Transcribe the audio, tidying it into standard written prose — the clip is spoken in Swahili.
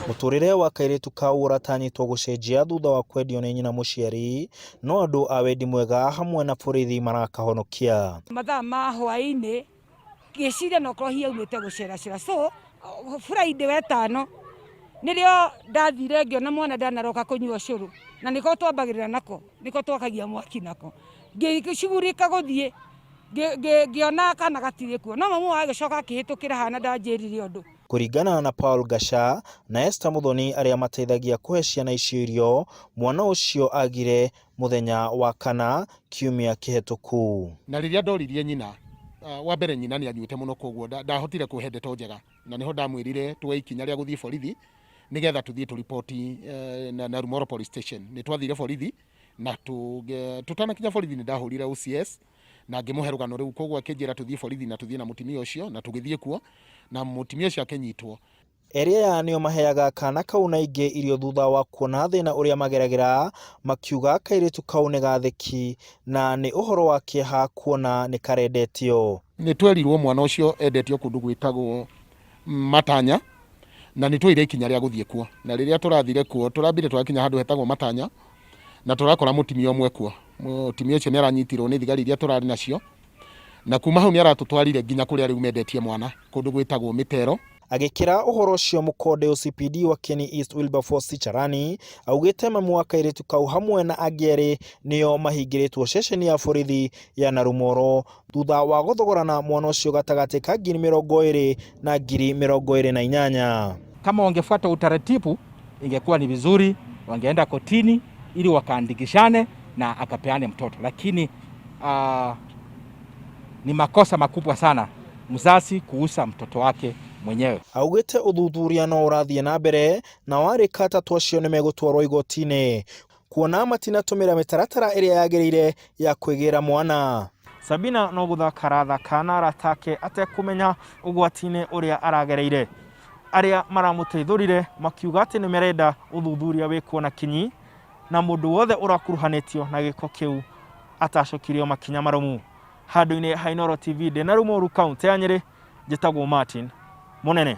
Muturire wa kairitu kau uratanyitwo gucenjia thutha wa kwendio ni nyina muciari, no andu a wendi mwega hamwe na borithi marakahonokia. Mathaa ma hwaini giciria no korwo hiaumite guceracera, so Friday wetano nirio ndathire ngiona mwana ndanaroka kunyua curu, na niko twambagirira nako, niko twakagia mwaki nako, ngicugurika guthie ngiona kana gatire kuo, no mamu agicoka akihitukira hana ndanjirire undu. Kuringana na Paul Gasha na Esther Muthoni aria mateithagia kuhe ciana icio irio, mwana ucio agire muthenya wa kana kiumia kihituku. Na riria ndoririe nyina wa mbere nyina ni anyuite muno, koguo ndahotire kuhe ndeto njega, na niho ndamwirire tuwe ikinya ria guthie borithi nigetha tuthie tu report na Naromoru police station. Ni twathire borithi na tutanakinya borithi ni ndahurire OCS na ngimuhe rugano riu, koguo akinjira tuthie borithi na tuthie na mutimia ucio, na tugithie kuo na mutimia ucio akinyitwo. Eria nio maheaga kana kau na ingi irio thutha wa kuona thina uria mageragira, makiuga kairitu kau ni gatheki na ni uhoro wa kieha kuona ni karendetio. Ni twerirwo mwana ucio endetio kundu gwitagwo Matanya, na ni twire ikinya ria guthie kuo, na riria turathire kuo turambire twakinya handu hetagwo Matanya na turakora mutimia umwe kuo. Mutimia ucio ni aranyitirwo ni thigari iria turari nacio, na kuma hau ni aratutwarire nginya kuria riu mendetie mwana kundu gwitagwo Mitero. Agikira uhoro ucio mukonde OCPD wa Kieni East Wilberforce Charani augite mamu wa kairitu kau hamwe na angeri nio mahingiritwo ceceni ya borithi ya Naromoru thutha wa guthogorana mwana ucio gatagati ka 2020 na 2028. Kama wangefuata utaratibu ingekuwa ni vizuri, wangeenda kotini ili wakaandikishane na akapeane mtoto, lakini ni makosa makubwa sana mzazi kuuza mtoto wake mwenyewe. Augite uthuthuria no urathie na mbere na warika atatu acio ni megutwarwo igotini kuona matinatumira mitaratara iria yagirire ya kwigira mwana. Sabina no guthaka rathaka na aratake atekumenya ugwatini uria aragereire. Aria maramuteithurire makiuga ati ni merenda uthuthuria wikwo na kinyi na mundu wothe urakuruhanitio na giko kiu atacokirio makinya marumu. Handu-ini ha Inooro TV de Naromoru County ya Nyeri, njitagwo Martin Munene.